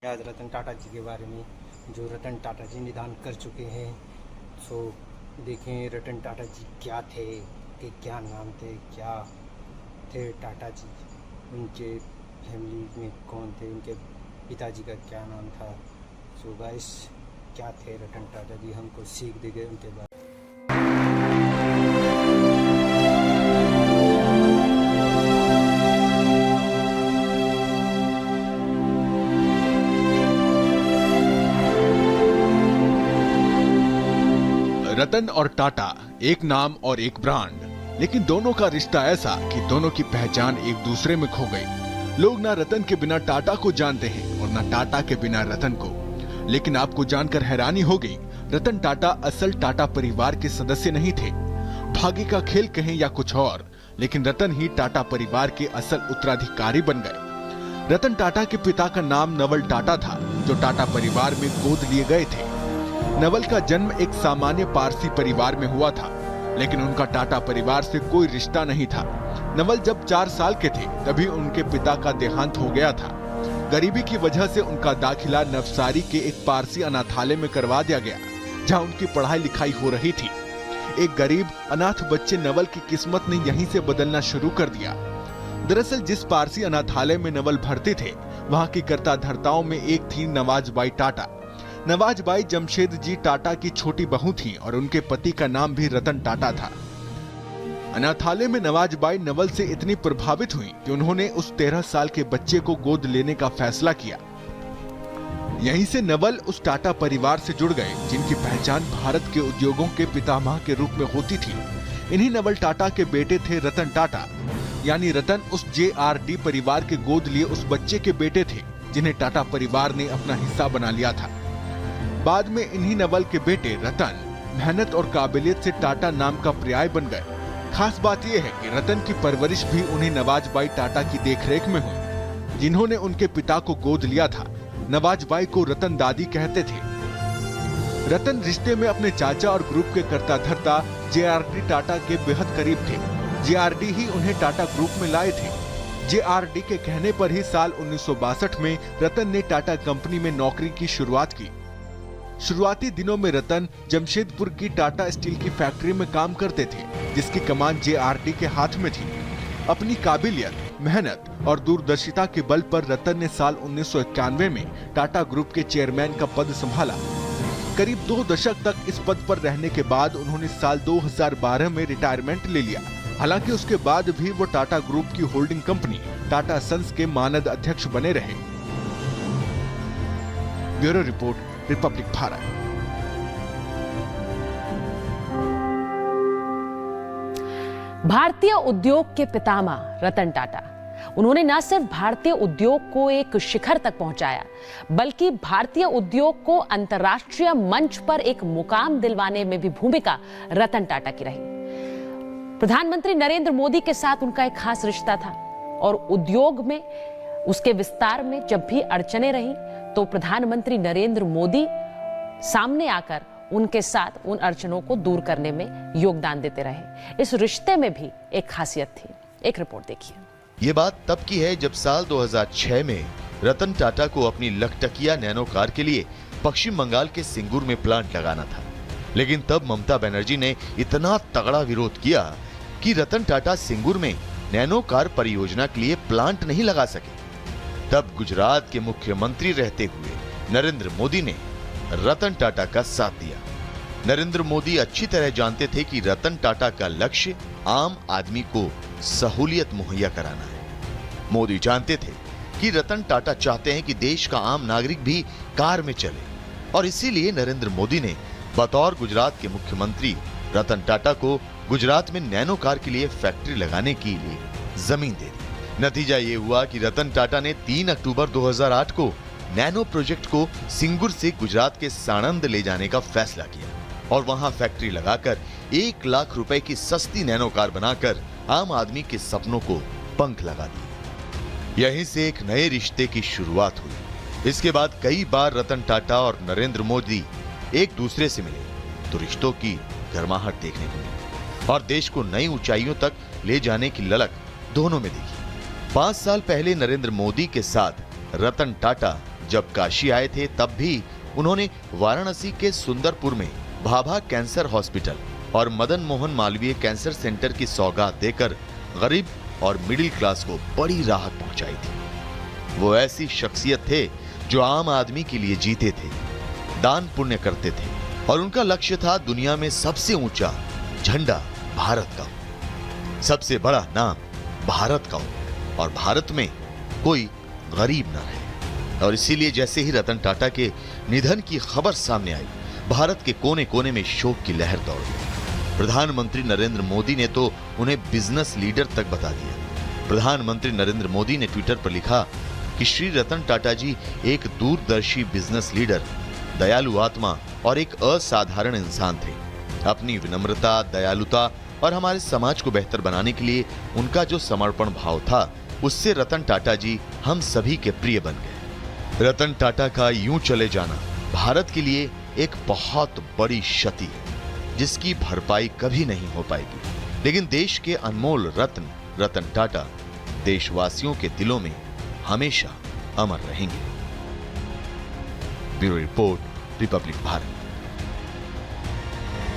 आज रतन टाटा जी के बारे में, जो रतन टाटा जी निधन कर चुके हैं। सो देखें रतन टाटा जी क्या थे, के क्या नाम थे, क्या थे टाटा जी, उनके फैमिली में कौन थे, उनके पिताजी का क्या नाम था। सो गाइस क्या थे रतन टाटा जी, हमको सीख दे गए उनके बारे। रतन और टाटा एक नाम और एक ब्रांड, लेकिन दोनों का रिश्ता ऐसा कि दोनों की पहचान एक दूसरे में खो गई। लोग ना रतन के बिना टाटा को जानते हैं और ना टाटा के बिना रतन को। लेकिन आपको जानकर हैरानी हो गई, रतन टाटा असल टाटा परिवार के सदस्य नहीं थे। भाग्य का खेल कहें या कुछ और, लेकिन रतन ही टाटा परिवार के असल उत्तराधिकारी बन गए। रतन टाटा के पिता का नाम नवल टाटा था, जो टाटा परिवार में गोद लिए गए थे। नवल का जन्म एक सामान्य पारसी परिवार में हुआ था, लेकिन उनका टाटा परिवार से कोई रिश्ता नहीं था। नवल जब 4 साल के थे तभी उनके पिता का देहांत हो गया था। गरीबी की वजह से उनका दाखिला नवसारी के एक पारसी अनाथालय में करवा दिया गया, जहां उनकी पढ़ाई लिखाई हो रही थी। एक गरीब अनाथ बच्चे नवल की किस्मत ने यहीं से बदलना शुरू कर दिया। दरअसल जिस पारसी अनाथालय में नवल भर्ती थे, वहां की कर्ता धर्ताओं में एक थी नवाजबाई टाटा। नवाजबाई जमशेद जी टाटा की छोटी बहू थी और उनके पति का नाम भी रतन टाटा था। अनाथालय में नवाजबाई नवल से इतनी प्रभावित हुई कि उन्होंने उस 13 साल के बच्चे को गोद लेने का फैसला किया। यहीं से नवल उस टाटा परिवार से जुड़ गए जिनकी पहचान भारत के उद्योगों के पितामह के रूप में होती थी। इन्हीं नवल टाटा के बेटे थे रतन टाटा, यानी रतन उस JRD परिवार के गोद लिए उस बच्चे के बेटे थे जिन्हें टाटा परिवार ने अपना हिस्सा बना लिया था। बाद में इन्हीं नवल के बेटे रतन मेहनत और काबिलियत से टाटा नाम का पर्याय बन गए। खास बात यह है कि रतन की परवरिश भी उन्हीं नवाजबाई टाटा की देखरेख में हुई, जिन्होंने उनके पिता को गोद लिया था। नवाजबाई को रतन दादी कहते थे। रतन रिश्ते में अपने चाचा और ग्रुप के कर्ता धर्ता JRD टाटा के बेहद करीब थे। JRD ही उन्हें टाटा ग्रुप में लाए थे। JRD के कहने पर ही साल 1962 में रतन ने टाटा कंपनी में नौकरी की शुरुआत की। शुरुआती दिनों में रतन जमशेदपुर की टाटा स्टील की फैक्ट्री में काम करते थे, जिसकी कमान JRD के हाथ में थी। अपनी काबिलियत, मेहनत और दूरदर्शिता के बल पर रतन ने साल 1991 में टाटा ग्रुप के चेयरमैन का पद संभाला। करीब 2 दशक तक इस पद पर रहने के बाद उन्होंने साल 2012 में रिटायरमेंट ले लिया। हालांकि उसके बाद भी वो टाटा ग्रुप की होल्डिंग कंपनी टाटा सन्स के मानद अध्यक्ष बने रहे। Bureau report, Republic Bharat. भारतीय उद्योग के पितामह रतन टाटा, उन्होंने न सिर्फ भारतीय उद्योग को एक शिखर तक पहुंचाया, बल्कि भारतीय उद्योग को अंतर्राष्ट्रीय मंच पर एक मुकाम दिलवाने में भी भूमिका रतन टाटा की रही। प्रधानमंत्री नरेंद्र मोदी के साथ उनका एक खास रिश्ता था और उद्योग में, उसके विस्तार में जब भी अड़चने रही तो प्रधानमंत्री नरेंद्र मोदी सामने आकर उनके साथ उन अड़चनों को दूर करने में योगदान देते रहे। इस रिश्ते में भी एक खासियत थी। एक रिपोर्ट देखिए। ये बात तब की है जब साल 2006 में रतन टाटा को अपनी लखटकिया नैनो कार के लिए पश्चिम बंगाल के सिंगूर में प्लांट लगाना था। लेकिन तब ममता बनर्जी ने इतना तगड़ा विरोध किया कि रतन टाटा सिंगूर में नैनो कार परियोजना के लिए प्लांट नहीं लगा सके। तब गुजरात के मुख्यमंत्री रहते हुए नरेंद्र मोदी ने रतन टाटा का साथ दिया। नरेंद्र मोदी अच्छी तरह जानते थे कि रतन टाटा का लक्ष्य आम आदमी को सहूलियत मुहैया कराना है। मोदी जानते थे कि रतन टाटा चाहते हैं कि देश का आम नागरिक भी कार में चले, और इसीलिए नरेंद्र मोदी ने बतौर गुजरात के मुख्यमंत्री रतन टाटा को गुजरात में नैनो कार के लिए फैक्ट्री लगाने के लिए जमीन दे दी। नतीजा ये हुआ कि रतन टाटा ने 3 अक्टूबर 2008 को नैनो प्रोजेक्ट को सिंगूर से गुजरात के साणंद ले जाने का फैसला किया और वहां फैक्ट्री लगाकर 1 लाख रुपए की सस्ती नैनो कार बनाकर आम आदमी के सपनों को पंख लगा दिए। यहीं से एक नए रिश्ते की शुरुआत हुई। इसके बाद कई बार रतन टाटा और नरेंद्र मोदी एक दूसरे से मिले तो रिश्तों की गर्माहट देखने को मिली और देश को नई ऊंचाइयों तक ले जाने की ललक दोनों में देखी। 5 साल पहले नरेंद्र मोदी के साथ रतन टाटा जब काशी आए थे तब भी उन्होंने वाराणसी के सुंदरपुर में भाभा कैंसर हॉस्पिटल और मदन मोहन मालवीय कैंसर सेंटर की सौगात देकर गरीब और मिडिल क्लास को बड़ी राहत पहुंचाई थी। वो ऐसी शख्सियत थे जो आम आदमी के लिए जीते थे, दान पुण्य करते थे और उनका लक्ष्य था दुनिया में सबसे ऊंचा झंडा भारत का हो, सबसे बड़ा नाम भारत का हो और भारत में कोई गरीब न रहे। और इसीलिए जैसे ही रतन टाटा के निधन की खबर सामने आई, भारत के कोने कोने में शोक की लहर दौड़ गई। प्रधानमंत्री नरेंद्र मोदी ने तो उन्हें बिजनेस लीडर तक बता दिया। प्रधानमंत्री नरेंद्र मोदी ने ट्विटर पर लिखा कि श्री रतन टाटा जी एक दूरदर्शी बिजनेस लीडर, दयालु आत्मा और एक असाधारण इंसान थे। अपनी विनम्रता, दयालुता और हमारे समाज को बेहतर बनाने के लिए उनका जो समर्पण भाव था, उससे रतन टाटा जी हम सभी के प्रिय बन गए। रतन टाटा का यूं चले जाना भारत के लिए एक बहुत बड़ी क्षति है, जिसकी भरपाई कभी नहीं हो पाएगी। लेकिन देश के अनमोल रत्न रतन टाटा देशवासियों के दिलों में हमेशा अमर रहेंगे। Bureau report, Republic Bharat.